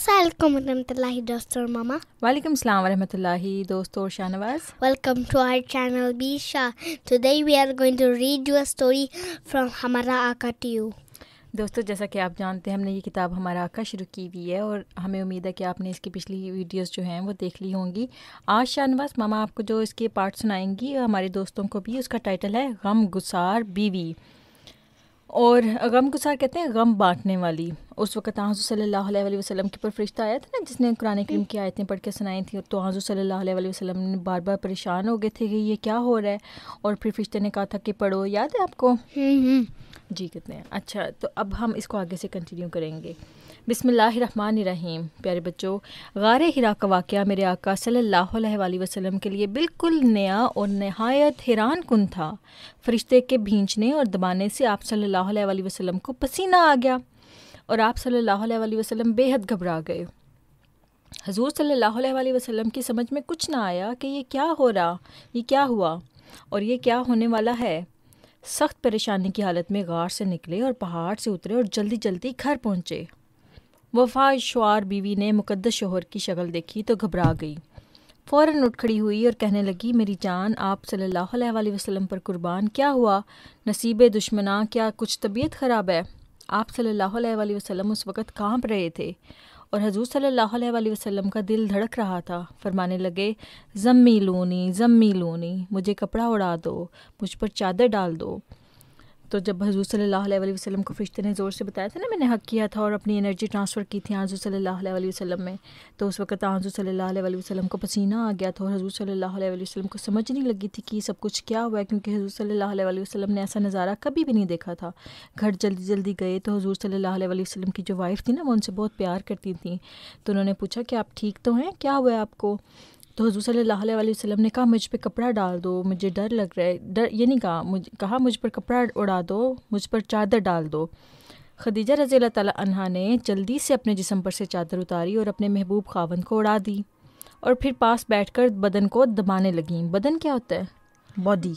السلام علیکم ورحمۃ اللہ دوستوں اور ماما. وعلیکم السلام ورحمۃ اللہ دوستوں اور Shah Nawaz. Welcome to our channel BeShah. Today we are going to read you a story from ہمارا آقا to you. دوستو جیسا کہ آپ جانتے ہیں ہم نے یہ کتاب ہمارا آقا شروع کی ہوئی ہے اور ہمیں امید ہے کہ آپ نے اس کی پچھلی ویڈیوز جو ہیں وہ دیکھ لی ہوں گی. آج شاہ نواز ماما آپ کو جو اس کے پارٹ سنائیں گی ہمارے دوستوں کو بھی، اس کا ٹائٹل ہے غمگسار بیوی. اور غمگسار کہتے ہیں غم بانٹنے والی. اس وقت حضور صلی اللہ علیہ وسلم کے پر فرشتہ آیا تھا نا جس نے قرآن کریم کی آیتیں پڑھ کے سنائی تھیں، تو حضور صلی اللہ علیہ وسلم نے بار بار پریشان ہو گئے تھے کہ یہ کیا ہو رہا ہے، اور پھر فرشتے نے کہا تھا کہ پڑھو. یاد ہے آپ کو؟ جی کہتے ہیں. اچھا تو اب ہم اس کو آگے سے کنٹینیو کریں گے. بسم اللہ الرحمن الرحیم. پیارے بچوں، غار ہرا کا واقعہ میرے آقا صلی اللہ علیہ وآلہ وسلم کے لیے بالکل نیا اور نہایت حیران کن تھا. فرشتے کے بھینچنے اور دبانے سے آپ صلی اللہ علیہ وآلہ وسلم کو پسینہ آ گیا اور آپ صلی اللہ علیہ وآلہ وسلم بے حد گھبرا گئے. حضور صلی اللہ علیہ وآلہ وسلم کی سمجھ میں کچھ نہ آیا کہ یہ کیا ہو رہا، یہ کیا ہوا اور یہ کیا ہونے والا ہے. سخت پریشانی کی حالت میں غار سے نکلے اور پہاڑ سے اترے اور جلدی جلدی گھر پہنچے. وفا شوار بیوی نے مقدس شوہر کی شکل دیکھی تو گھبرا گئی. فوراً اٹھ کھڑی ہوئی اور کہنے لگی، میری جان آپ صلی اللہ علیہ وآلہ وسلم پر قربان، کیا ہوا؟ نصیب دشمناں، کیا کچھ طبیعت خراب ہے؟ آپ صلی اللہ علیہ وآلہ وسلم اس وقت کانپ رہے تھے اور حضور صلی اللہ علیہ وآلہ وسلم کا دل دھڑک رہا تھا. فرمانے لگے، زمیلونی، مجھے کپڑا اڑا دو، مجھ پر چادر ڈال دو. تو جب حضور صلی اللہ علیہ وآلہ وسلم کو فرشتے نے زور سے بتایا تھا نا میں نے حق کیا تھا اور اپنی انرجی ٹرانسفر کی تھی حضور صلی اللہ علیہ وآلہ وسلم میں، تو اس وقت حضور صلی اللہ علیہ وآلہ وسلم کو پسینہ آ گیا تھا اور حضور صلی اللہ علیہ وآلہ وسلم کو سمجھ نہیں لگی تھی کہ یہ سب کچھ کیا ہوا ہے، کیونکہ حضور صلی اللہ علیہ وآلہ وسلم نے ایسا نظارہ کبھی بھی نہیں دیکھا تھا. گھر جلدی جلدی گئے تو حضور صلی اللہ علیہ وآلہ وسلم کی جو وائف تھی نا وہ ان سے بہت پیار کرتی تھیں، تو انہوں نے پوچھا کہ آپ ٹھیک تو ہیں، کیا ہوا ہے آپ کو؟ تو حضور صلی اللہ علیہ وآلہ وسلم نے کہا، مجھ پہ کپڑا ڈال دو، مجھے ڈر لگ رہا ہے. یہ نہیں کہا مجھ پر کپڑا اڑا دو، مجھ پر چادر ڈال دو. خدیجہ رضی اللہ تعالیٰ عنہا نے جلدی سے اپنے جسم پر سے چادر اتاری اور اپنے محبوب خاوند کو اڑا دی اور پھر پاس بیٹھ کر بدن کو دبانے لگیں. بدن کیا ہوتا ہے؟ باڈی.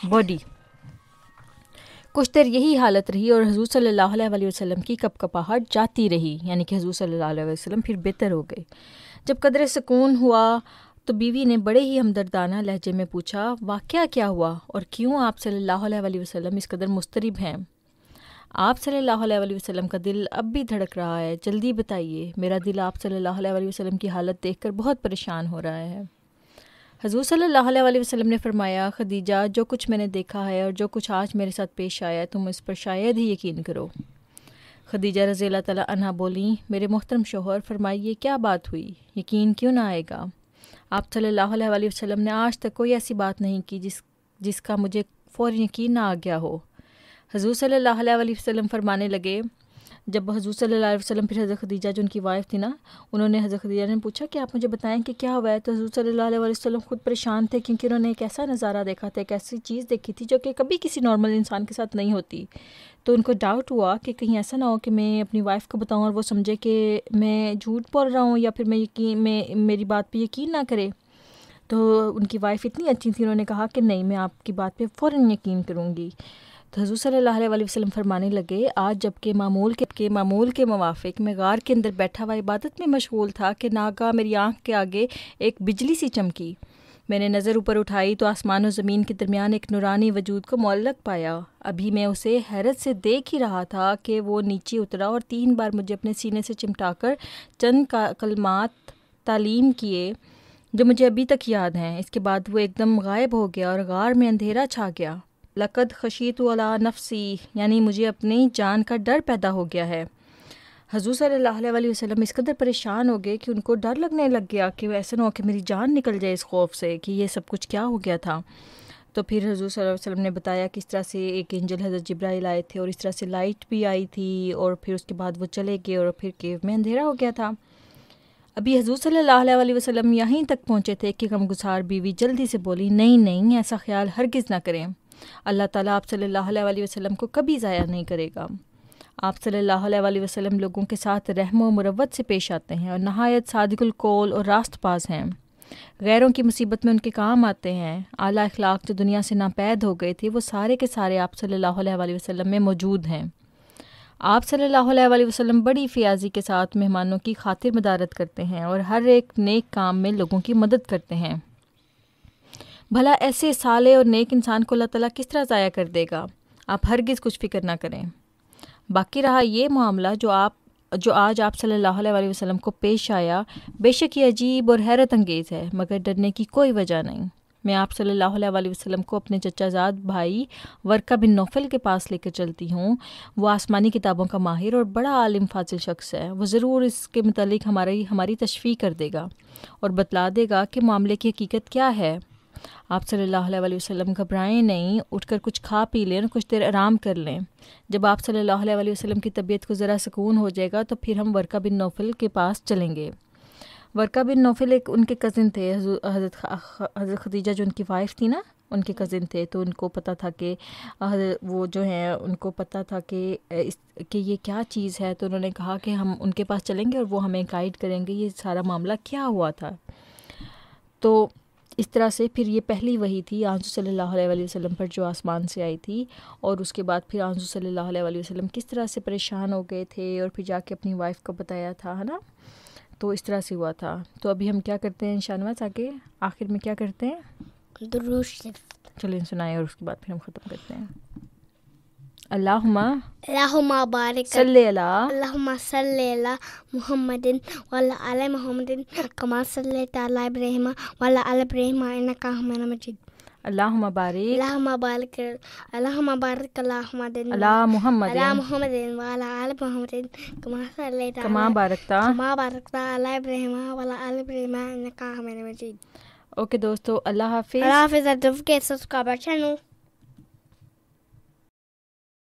باڈی. کچھ دیر یہی حالت رہی اور حضور صلی اللہ علیہ وآلہ وسلم کی کپ کپاہٹ جاتی رہی، یعنی کہ حضور صلی اللہ علیہ وسلم پھر بہتر ہو گئے. جب قدرے سکون ہوا تو بیوی نے بڑے ہی ہمدردانہ لہجے میں پوچھا، واقعہ کیا ہوا اور کیوں آپ صلی اللہ علیہ وآلہ وسلم اس قدر مضطرب ہیں؟ آپ صلی اللہ علیہ وآلہ وسلم کا دل اب بھی دھڑک رہا ہے، جلدی بتائیے، میرا دل آپ صلی اللہ علیہ وآلہ وسلم کی حالت دیکھ کر بہت پریشان ہو رہا ہے. حضور صلی اللہ علیہ وآلہ وسلم نے فرمایا، خدیجہ جو کچھ میں نے دیکھا ہے اور جو کچھ آج میرے ساتھ پیش آیا ہے تم اس پر شاید ہی یقین کرو. خدیجہ رضی اللہ تعالیٰ عنہا بولیں، میرے محترم شوہر فرمائیے کیا بات ہوئی، یقین کیوں نہ آئے گا؟ آپ صلی اللہ علیہ وآلہ وسلم نے آج تک کوئی ایسی بات نہیں کی جس کا مجھے فوراً یقین نہ آ گیا ہو. حضور صلی اللہ علیہ وآلہ وسلم فرمانے لگے، جب حضور صلی اللہ علیہ وسلم پھر حضرت خدیجہ جو ان کی وائف تھی نا، انہوں نے حضرت خدیجہ نے پوچھا کہ آپ مجھے بتائیں کہ کیا ہوا ہے، تو حضور صلی اللہ علیہ وآلہ وسلم خود پریشان تھے کیونکہ انہوں نے ایک ایسا نظارہ دیکھا تھا، ایک ایسی چیز دیکھی تھی جو کہ کبھی کسی نارمل انسان کے ساتھ نہیں ہوتی. تو ان کو ڈاؤٹ ہوا کہ کہیں ایسا نہ ہو کہ میں اپنی وائف کو بتاؤں اور وہ سمجھے کہ میں جھوٹ بول رہا ہوں یا پھر میں میری بات پہ یقین نہ کرے. تو ان کی وائف اتنی اچھی تھی، انہوں نے کہا کہ نہیں، میں آپ کی بات پہ فوراً یقین کروں گی. تو حضور صلی اللہ علیہ وآلہ وسلم فرمانے لگے، آج جب کہ معمول کے موافق میں غار کے اندر بیٹھا ہوا عبادت میں مشغول تھا کہ ناگہاں میری آنکھ کے آگے ایک بجلی سی چمکی. میں نے نظر اوپر اٹھائی تو آسمان و زمین کے درمیان ایک نورانی وجود کو معلق پایا. ابھی میں اسے حیرت سے دیکھ ہی رہا تھا کہ وہ نیچے اترا اور 3 بار مجھے اپنے سینے سے چمٹا کر چند کلمات تعلیم کیے جو مجھے ابھی تک یاد ہیں. اس کے بعد وہ ایک دم غائب ہو گیا اور غار میں اندھیرا چھا گیا. لقد خشیت علی نفسی، یعنی مجھے اپنی جان کا ڈر پیدا ہو گیا ہے. حضور صلی اللہ علیہ وآلہ وسلم اس قدر پریشان ہو گئے کہ ان کو ڈر لگنے لگ گیا کہ ایسا نہ ہو کہ میری جان نکل جائے اس خوف سے کہ یہ سب کچھ کیا ہو گیا تھا. تو پھر حضور صلی اللہ علیہ وسلم نے بتایا کہ اس طرح سے ایک اینجل حضرت جبرائیل آئے تھے اور اس طرح سے لائٹ بھی آئی تھی اور پھر اس کے بعد وہ چلے گئے اور پھر کیو میں اندھیرا ہو گیا تھا. ابھی حضور صلی اللہ علیہ وآلہ وسلم یہیں تک پہنچے تھے کہ غمگسار بیوی جلدی سے بولی، نہیں ایسا خیال ہرگز نہ کریں، اللہ تعالیٰ آپ صلی اللہ علیہ وآلہ وسلم کو کبھی ضائع نہیں کرے گا. آپ صلی اللہ علیہ وآلہ وسلم لوگوں کے ساتھ رحم و مروت سے پیش آتے ہیں اور نہایت صادق القول اور راست باز ہیں. غیروں کی مصیبت میں ان کے کام آتے ہیں. اعلیٰ اخلاق جو دنیا سے ناپید ہو گئے تھے وہ سارے کے سارے آپ صلی اللہ علیہ وآلہ وسلم میں موجود ہیں. آپ صلی اللہ علیہ وسلم بڑی فیاضی کے ساتھ مہمانوں کی خاطر مدارت کرتے ہیں اور ہر ایک نیک کام میں لوگوں کی مدد کرتے ہیں. بھلا ایسے صالح اور نیک انسان کو اللہ تعالیٰ کس طرح ضائع کر دے گا؟ آپ ہرگز کچھ فکر نہ کریں. باقی رہا یہ معاملہ جو آج آپ صلی اللہ علیہ وسلم کو پیش آیا، بے شک یہ عجیب اور حیرت انگیز ہے، مگر ڈرنے کی کوئی وجہ نہیں. میں آپ صلی اللہ علیہ وسلم کو اپنے چچا زاد بھائی ورقہ بن نوفل کے پاس لے کر چلتی ہوں. وہ آسمانی کتابوں کا ماہر اور بڑا عالم فاضل شخص ہے. وہ ضرور اس کے متعلق ہماری تشفیع کر دے گا اور بتلا دے گا کہ معاملے کی حقیقت کیا ہے. آپ صلی اللہ علیہ وسلم گھبرائیں نہیں، اٹھ کر کچھ کھا پی لیں اور کچھ دیر آرام کر لیں. جب آپ صلی اللہ علیہ وسلم کی طبیعت کو ذرا سکون ہو جائے گا تو پھر ہم ورقہ بن نوفل کے پاس چلیں گے. ورقہ بن نوفل ایک ان کے کزن تھے، حضرت خدیجہ جو ان کی وائف تھی نا، ان کے کزن تھے. تو ان کو پتہ تھا کہ وہ جو ہیں ان کو پتہ تھا کہ یہ کیا چیز ہے. تو انہوں نے کہا کہ ہم ان کے پاس چلیں گے اور وہ ہمیں گائیڈ کریں گے یہ سارا معاملہ کیا ہوا تھا. تو اس طرح سے پھر یہ پہلی وحی تھی آنسو صلی اللہ علیہ وسلم پر جو آسمان سے آئی تھی. اور اس کے بعد پھر آنسو صلی اللہ علیہ وسلم کس طرح سے پریشان ہو گئے تھے اور پھر جا کے اپنی وائف کو بتایا تھا، ہے نا. تو اس طرح سے ہوا تھا. تو ابھی ہم کیا کرتے ہیں شانواز، آگے آخر میں کیا کرتے ہیں؟ درود شریف. چلیں سنائیں اور اس کے بعد پھر ہم ختم کرتے ہیں. اللہم بارک صلی علی اللہم صلی علی محمد وعلی آل محمد کما صلیت علی ابراہیم وعلی آل ابراہیم انک حمید مجید. اللہم بارک اللہم بارک علی محمد علی محمد وعلی آل محمد کما صلیت کما بارکتا علی ابراہیم وعلی آل ابراہیم انک حمید مجید. اوکے دوستو، اللہ حافظ. اللہ حافظ. Don't forget to subscribe our channel.